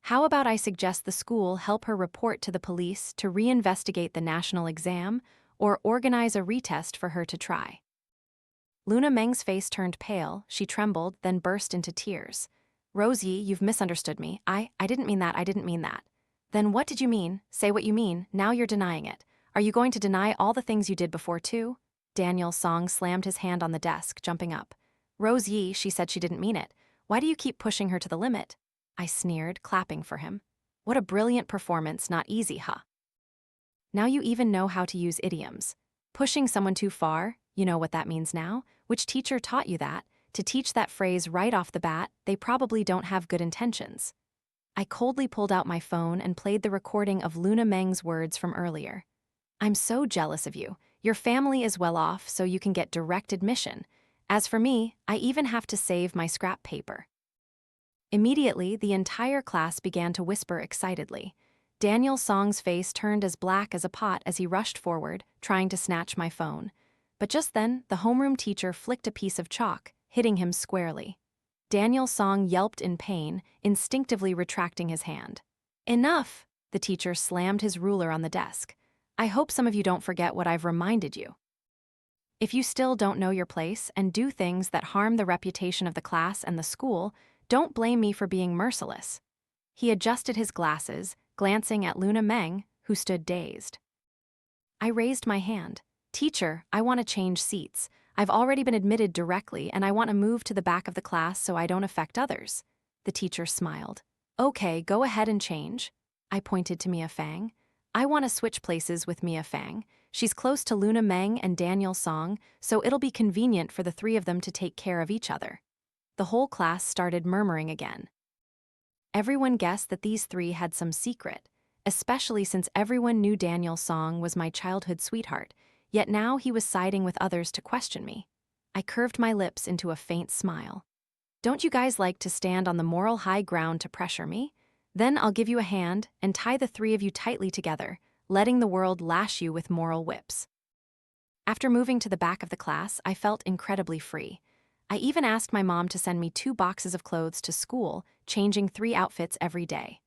How about I suggest the school help her report to the police to reinvestigate the national exam or organize a retest for her to try?" Luna Meng's face turned pale, she trembled, then burst into tears. "Rosie, you've misunderstood me. I didn't mean that, I didn't mean that." "Then what did you mean? Say what you mean, now you're denying it. Are you going to deny all the things you did before too?" Daniel Song slammed his hand on the desk, jumping up. "Rose Yi, she said she didn't mean it. Why do you keep pushing her to the limit?" I sneered, clapping for him. "What a brilliant performance, not easy, huh?" Now you even know how to use idioms. Pushing someone too far, you know what that means now? Which teacher taught you that? To teach that phrase right off the bat, they probably don't have good intentions. I coldly pulled out my phone and played the recording of Luna Meng's words from earlier. "I'm so jealous of you. Your family is well off, so you can get direct admission. As for me, I even have to save my scrap paper." Immediately, the entire class began to whisper excitedly. Daniel Song's face turned as black as a pot as he rushed forward, trying to snatch my phone. But just then, the homeroom teacher flicked a piece of chalk, hitting him squarely. Daniel Song yelped in pain, instinctively retracting his hand. "Enough!" The teacher slammed his ruler on the desk. "I hope some of you don't forget what I've reminded you." If you still don't know your place and do things that harm the reputation of the class and the school, don't blame me for being merciless. He adjusted his glasses, glancing at Luna Meng, who stood dazed. I raised my hand. Teacher, I want to change seats. I've already been admitted directly and I want to move to the back of the class so I don't affect others. The teacher smiled. Okay, go ahead and change. I pointed to Mia Fang. I want to switch places with Mia Fang. She's close to Luna Meng and Daniel Song, so it'll be convenient for the three of them to take care of each other. The whole class started murmuring again. Everyone guessed that these three had some secret, especially since everyone knew Daniel Song was my childhood sweetheart, yet now he was siding with others to question me. I curved my lips into a faint smile. Don't you guys like to stand on the moral high ground to pressure me? Then I'll give you a hand and tie the three of you tightly together, letting the world lash you with moral whips. After moving to the back of the class, I felt incredibly free. I even asked my mom to send me 2 boxes of clothes to school, changing 3 outfits every day.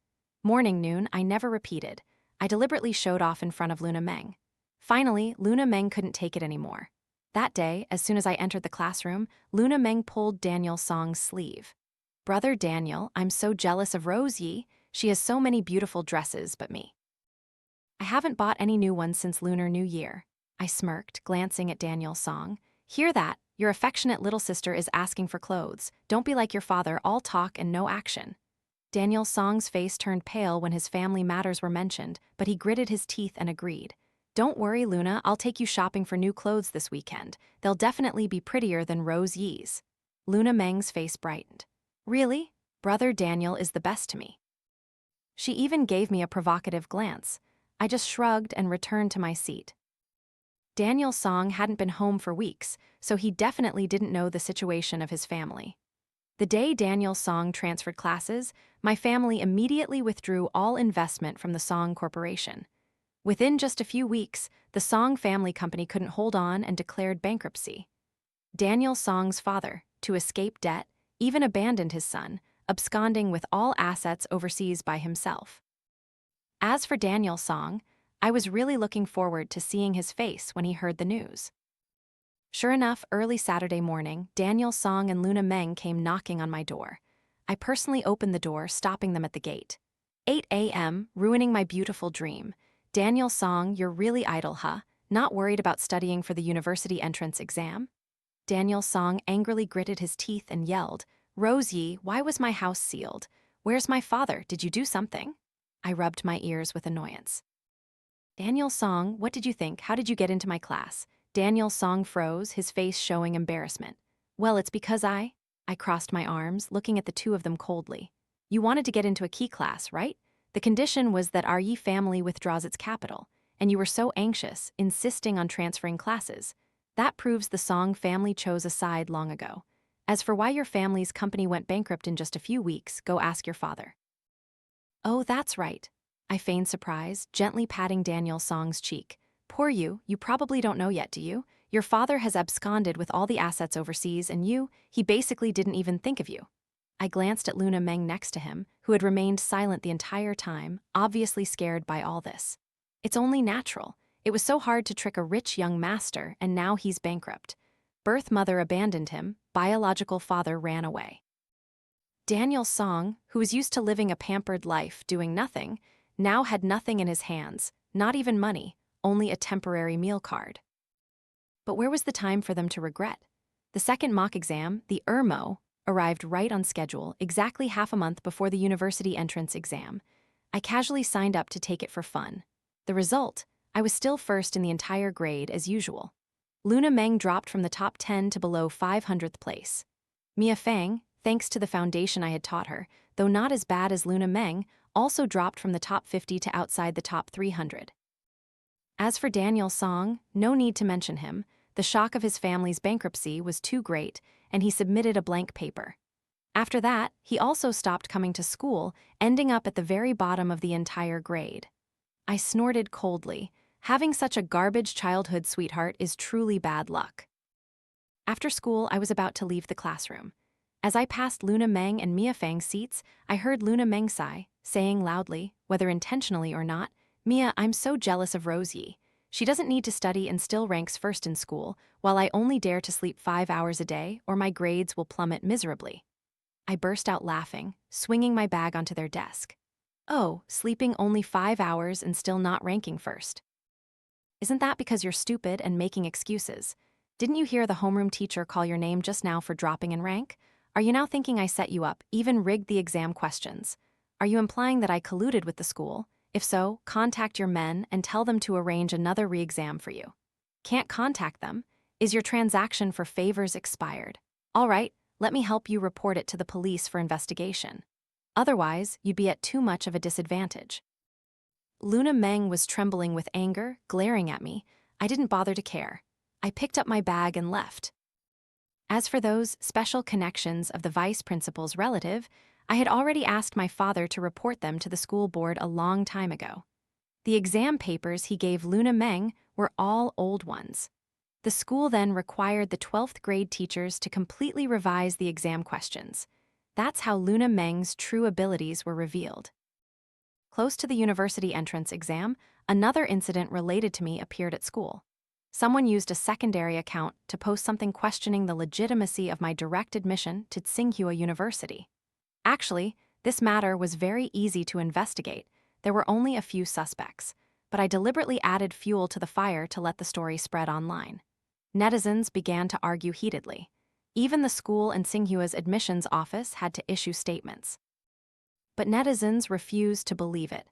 Morning, noon, I never repeated. I deliberately showed off in front of Luna Meng. Finally, Luna Meng couldn't take it anymore. That day, as soon as I entered the classroom, Luna Meng pulled Daniel Song's sleeve. Brother Daniel, I'm so jealous of Rose Yi. She has so many beautiful dresses, but me. I haven't bought any new ones since Lunar New Year. I smirked, glancing at Daniel Song. Hear that? Your affectionate little sister is asking for clothes. Don't be like your father, all talk and no action. Daniel Song's face turned pale when his family matters were mentioned, but he gritted his teeth and agreed. Don't worry, Luna, I'll take you shopping for new clothes this weekend. They'll definitely be prettier than Rose Yi's. Luna Meng's face brightened. Really? Brother Daniel is the best to me. She even gave me a provocative glance. I just shrugged and returned to my seat. Daniel Song hadn't been home for weeks, so he definitely didn't know the situation of his family. The day Daniel Song transferred classes, my family immediately withdrew all investment from the Song Corporation. Within just a few weeks, the Song family company couldn't hold on and declared bankruptcy. Daniel Song's father, to escape debt, even abandoned his son, absconding with all assets overseas by himself. As for Daniel Song, I was really looking forward to seeing his face when he heard the news. Sure enough, early Saturday morning, Daniel Song and Luna Meng came knocking on my door. I personally opened the door, stopping them at the gate. 8 a.m., ruining my beautiful dream. Daniel Song, you're really idle, huh? Not worried about studying for the university entrance exam? Daniel Song angrily gritted his teeth and yelled, Rose Yi, why was my house sealed? Where's my father? Did you do something? I rubbed my ears with annoyance. Daniel Song, what did you think? How did you get into my class? Daniel Song froze, his face showing embarrassment. Well, it's because I crossed my arms, looking at the two of them coldly. You wanted to get into a key class, right? The condition was that our Yi family withdraws its capital, and you were so anxious, insisting on transferring classes. That proves the Song family chose a side long ago. As for why your family's company went bankrupt in just a few weeks, go ask your father. Oh, that's right. I feigned surprise, gently patting Daniel Song's cheek. Poor you probably don't know yet, do you? Your father has absconded with all the assets overseas and he basically didn't even think of you. I glanced at Luna Meng next to him, who had remained silent the entire time, obviously scared by all this. It's only natural. It was so hard to trick a rich young master, and now he's bankrupt. Birth mother abandoned him, biological father ran away. Daniel Song, who was used to living a pampered life, doing nothing, now had nothing in his hands, not even money, only a temporary meal card. But where was the time for them to regret? The second mock exam, the ERMO, arrived right on schedule, exactly half a month before the university entrance exam. I casually signed up to take it for fun. The result, I was still first in the entire grade as usual. Luna Meng dropped from the top 10 to below 500th place. Mia Fang, thanks to the foundation I had taught her, though not as bad as Luna Meng, also dropped from the top 50 to outside the top 300. As for Daniel Song, no need to mention him. The shock of his family's bankruptcy was too great, and he submitted a blank paper. After that, he also stopped coming to school, ending up at the very bottom of the entire grade. I snorted coldly. Having such a garbage childhood sweetheart is truly bad luck. After school, I was about to leave the classroom. As I passed Luna Meng and Mia Fang's seats, I heard Luna Meng sigh, saying loudly, whether intentionally or not, Mia, I'm so jealous of Rose Yi. She doesn't need to study and still ranks first in school, while I only dare to sleep 5 hours a day, or my grades will plummet miserably. I burst out laughing, swinging my bag onto their desk. Oh, sleeping only 5 hours and still not ranking first. Isn't that because you're stupid and making excuses? Didn't you hear the homeroom teacher call your name just now for dropping in rank? Are you now thinking I set you up, even rigged the exam questions? Are you implying that I colluded with the school? If so, contact your men and tell them to arrange another re-exam for you. Can't contact them? Is your transaction for favors expired? All right, let me help you report it to the police for investigation. Otherwise, you'd be at too much of a disadvantage. Luna Meng was trembling with anger, glaring at me. I didn't bother to care. I picked up my bag and left. As for those special connections of the vice principal's relative, I had already asked my father to report them to the school board a long time ago. The exam papers he gave Luna Meng were all old ones. The school then required the 12th grade teachers to completely revise the exam questions. That's how Luna Meng's true abilities were revealed. Close to the university entrance exam, another incident related to me appeared at school. Someone used a secondary account to post something questioning the legitimacy of my direct admission to Tsinghua University. Actually, this matter was very easy to investigate. There were only a few suspects, but I deliberately added fuel to the fire to let the story spread online. Netizens began to argue heatedly. Even the school and Tsinghua's admissions office had to issue statements. But netizens refused to believe it.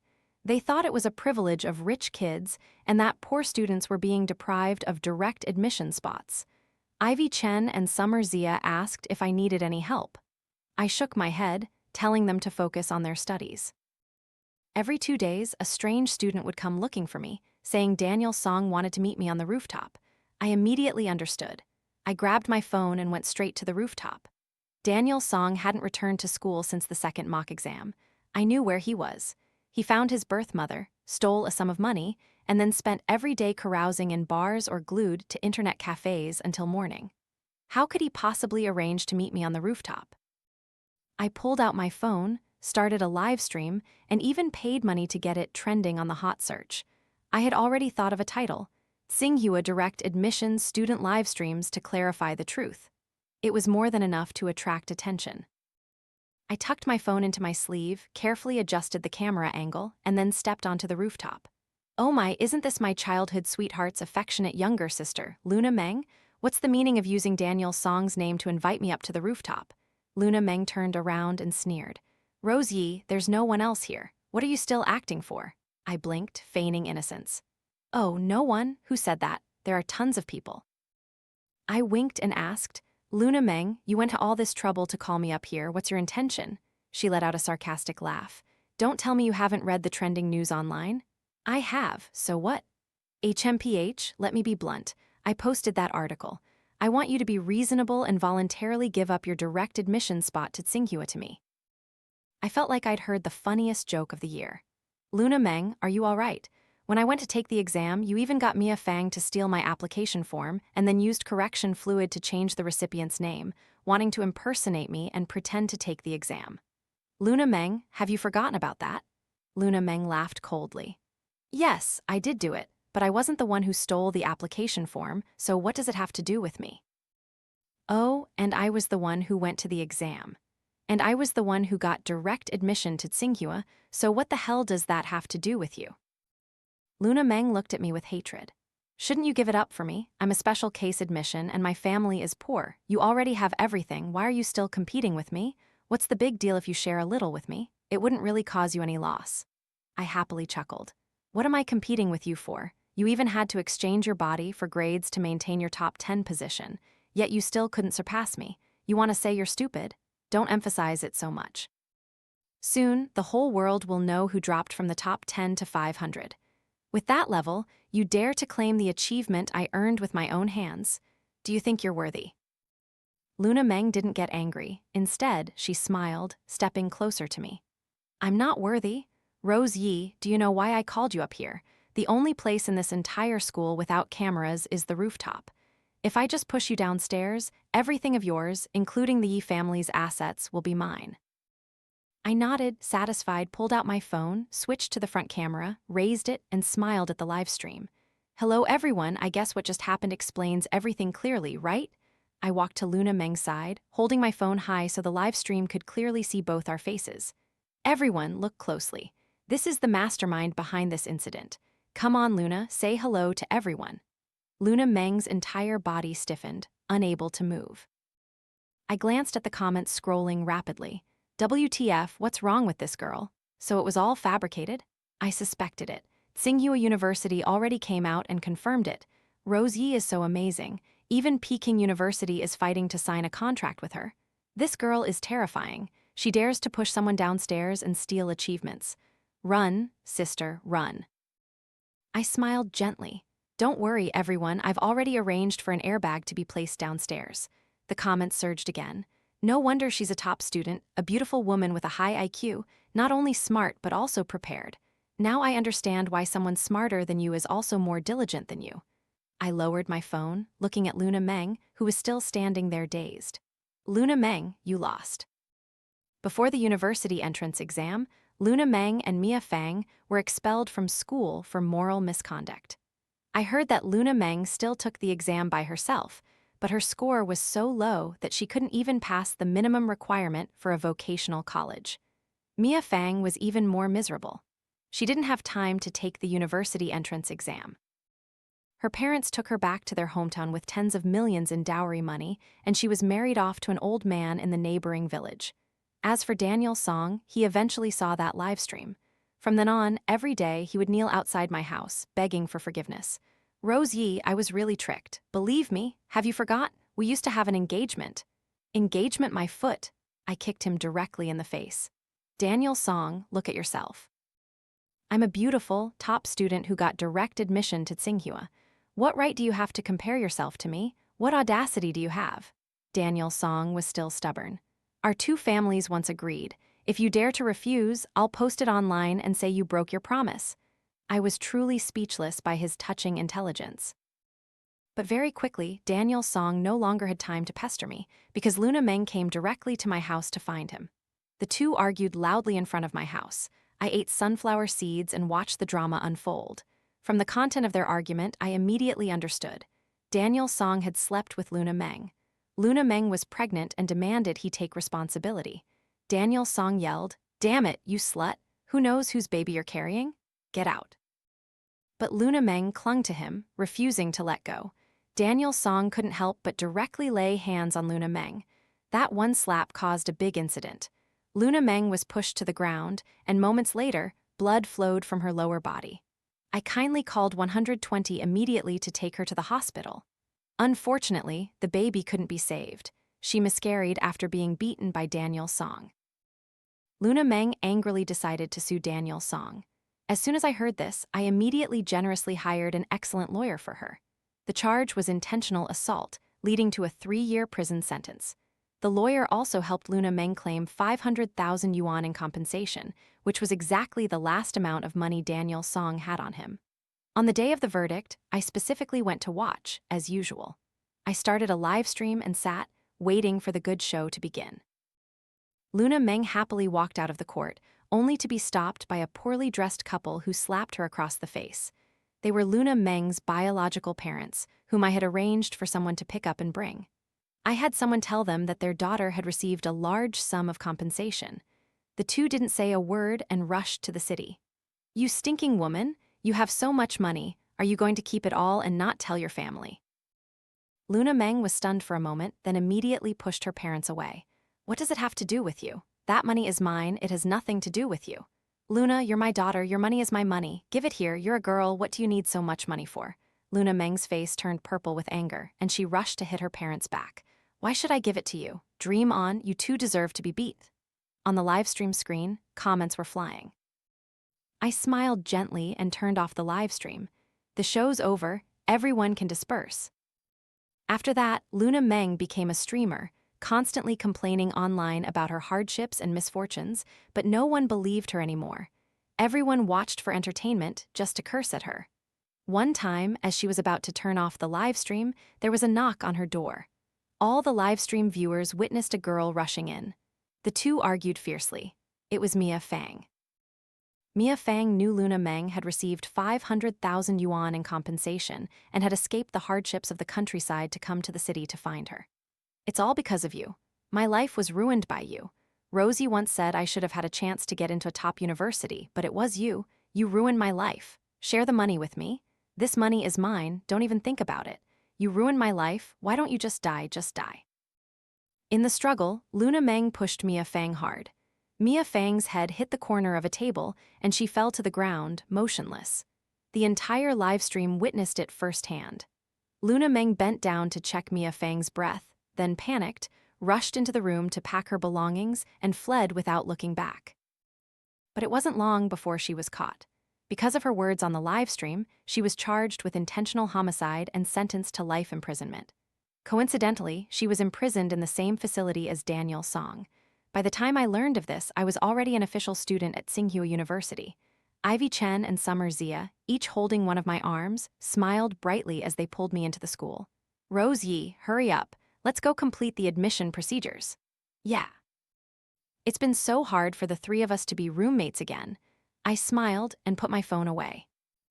They thought it was a privilege of rich kids and that poor students were being deprived of direct admission spots. Ivy Chen and Summer Zia asked if I needed any help. I shook my head, telling them to focus on their studies. Every 2 days, a strange student would come looking for me, saying Daniel Song wanted to meet me on the rooftop. I immediately understood. I grabbed my phone and went straight to the rooftop. Daniel Song hadn't returned to school since the second mock exam. I knew where he was. He found his birth mother, stole a sum of money, and then spent every day carousing in bars or glued to internet cafes until morning. How could he possibly arrange to meet me on the rooftop? I pulled out my phone, started a live stream, and even paid money to get it trending on the hot search. I had already thought of a title: Tsinghua Direct Admissions Student Live Streams to clarify the truth. It was more than enough to attract attention. I tucked my phone into my sleeve, carefully adjusted the camera angle, and then stepped onto the rooftop. Oh my, isn't this my childhood sweetheart's affectionate younger sister, Luna Meng? What's the meaning of using Daniel Song's name to invite me up to the rooftop? Luna Meng turned around and sneered. Rose Yi, there's no one else here. What are you still acting for? I blinked, feigning innocence. Oh, no one? Who said that? There are tons of people. I winked and asked, Luna Meng, you went to all this trouble to call me up here. What's your intention? She let out a sarcastic laugh. Don't tell me you haven't read the trending news online. I have, so what? HMPH, let me be blunt. I posted that article. I want you to be reasonable and voluntarily give up your direct admission spot to Tsinghua to me. I felt like I'd heard the funniest joke of the year. Luna Meng, are you all right? When I went to take the exam, you even got Mia Fang to steal my application form and then used correction fluid to change the recipient's name, wanting to impersonate me and pretend to take the exam. Luna Meng, have you forgotten about that? Luna Meng laughed coldly. Yes, I did do it, but I wasn't the one who stole the application form, so what does it have to do with me? Oh, and I was the one who went to the exam. And I was the one who got direct admission to Tsinghua, so what the hell does that have to do with you? Luna Meng looked at me with hatred. Shouldn't you give it up for me? I'm a special case admission and my family is poor. You already have everything. Why are you still competing with me? What's the big deal if you share a little with me? It wouldn't really cause you any loss. I happily chuckled. What am I competing with you for? You even had to exchange your body for grades to maintain your top 10 position, yet you still couldn't surpass me. You want to say you're stupid? Don't emphasize it so much. Soon, the whole world will know who dropped from the top 10 to 500. With that level, you dare to claim the achievement I earned with my own hands. Do you think you're worthy? Luna Meng didn't get angry. Instead, she smiled, stepping closer to me. I'm not worthy. Rose Yi, do you know why I called you up here? The only place in this entire school without cameras is the rooftop. If I just push you downstairs, everything of yours, including the Yi family's assets, will be mine. I nodded, satisfied, pulled out my phone, switched to the front camera, raised it, and smiled at the live stream. Hello everyone, I guess what just happened explains everything clearly, right? I walked to Luna Meng's side, holding my phone high so the live stream could clearly see both our faces. Everyone, look closely. This is the mastermind behind this incident. Come on, Luna, say hello to everyone. Luna Meng's entire body stiffened, unable to move. I glanced at the comments scrolling rapidly. WTF, what's wrong with this girl? So it was all fabricated? I suspected it. Tsinghua University already came out and confirmed it. Rose Yi is so amazing. Even Peking University is fighting to sign a contract with her. This girl is terrifying. She dares to push someone downstairs and steal achievements. Run, sister, run. I smiled gently. Don't worry, everyone, I've already arranged for an airbag to be placed downstairs. The comments surged again. No wonder she's a top student, a beautiful woman with a high IQ, not only smart but also prepared. Now I understand why someone smarter than you is also more diligent than you. I lowered my phone, looking at Luna Meng, who was still standing there dazed. Luna Meng, you lost. Before the university entrance exam, Luna Meng and Mia Fang were expelled from school for moral misconduct. I heard that Luna Meng still took the exam by herself, but her score was so low that she couldn't even pass the minimum requirement for a vocational college. Mia Fang was even more miserable. She didn't have time to take the university entrance exam. Her parents took her back to their hometown with tens of millions in dowry money, and she was married off to an old man in the neighboring village. As for Daniel Song, he eventually saw that live stream. From then on, every day he would kneel outside my house, begging for forgiveness. Rose Yi, I was really tricked. Believe me, have you forgot? We used to have an engagement. Engagement, my foot. I kicked him directly in the face. Daniel Song, look at yourself. I'm a beautiful, top student who got direct admission to Tsinghua. What right do you have to compare yourself to me? What audacity do you have? Daniel Song was still stubborn. Our two families once agreed. If you dare to refuse, I'll post it online and say you broke your promise. I was truly speechless by his touching intelligence. But very quickly, Daniel Song no longer had time to pester me, because Luna Meng came directly to my house to find him. The two argued loudly in front of my house. I ate sunflower seeds and watched the drama unfold. From the content of their argument, I immediately understood. Daniel Song had slept with Luna Meng. Luna Meng was pregnant and demanded he take responsibility. Daniel Song yelled, "Damn it, you slut! Who knows whose baby you're carrying? Get out." But Luna Meng clung to him, refusing to let go. Daniel Song couldn't help but directly lay hands on Luna Meng. That one slap caused a big incident. Luna Meng was pushed to the ground, and moments later, blood flowed from her lower body. I kindly called 120 immediately to take her to the hospital. Unfortunately, the baby couldn't be saved. She miscarried after being beaten by Daniel Song. Luna Meng angrily decided to sue Daniel Song. As soon as I heard this, I immediately generously hired an excellent lawyer for her. The charge was intentional assault, leading to a 3-year prison sentence. The lawyer also helped Luna Meng claim 500,000 yuan in compensation, which was exactly the last amount of money Daniel Song had on him. On the day of the verdict, I specifically went to watch, as usual. I started a live stream and sat, waiting for the good show to begin. Luna Meng happily walked out of the court, only to be stopped by a poorly dressed couple who slapped her across the face. They were Luna Meng's biological parents, whom I had arranged for someone to pick up and bring. I had someone tell them that their daughter had received a large sum of compensation. The two didn't say a word and rushed to the city. "You stinking woman! You have so much money. Are you going to keep it all and not tell your family?" Luna Meng was stunned for a moment, then immediately pushed her parents away. "What does it have to do with you? That money is mine, it has nothing to do with you. Luna, you're my daughter, your money is my money. Give it here, you're a girl, what do you need so much money for?" Luna Meng's face turned purple with anger, and she rushed to hit her parents back. "Why should I give it to you? Dream on, you two deserve to be beat." On the live stream screen, comments were flying. I smiled gently and turned off the live stream. The show's over, everyone can disperse. After that, Luna Meng became a streamer, constantly complaining online about her hardships and misfortunes, but no one believed her anymore. Everyone watched for entertainment just to curse at her. One time, as she was about to turn off the live stream, there was a knock on her door. All the live stream viewers witnessed a girl rushing in. The two argued fiercely. It was Mia Fang. Mia Fang knew Luna Meng had received 500,000 yuan in compensation and had escaped the hardships of the countryside to come to the city to find her. It's all because of you. My life was ruined by you. Rosie once said I should have had a chance to get into a top university, but it was you. You ruined my life. Share the money with me. This money is mine, don't even think about it. You ruined my life, why don't you just die, just die. In the struggle, Luna Meng pushed Mia Fang hard. Mia Fang's head hit the corner of a table, and she fell to the ground, motionless. The entire livestream witnessed it firsthand. Luna Meng bent down to check Mia Fang's breath, then panicked, rushed into the room to pack her belongings, and fled without looking back. But it wasn't long before she was caught. Because of her words on the livestream, she was charged with intentional homicide and sentenced to life imprisonment. Coincidentally, she was imprisoned in the same facility as Daniel Song. By the time I learned of this, I was already an official student at Tsinghua University. Ivy Chen and Summer Zia, each holding one of my arms, smiled brightly as they pulled me into the school. Rose Yi, hurry up. Let's go complete the admission procedures. Yeah. It's been so hard for the three of us to be roommates again. I smiled and put my phone away.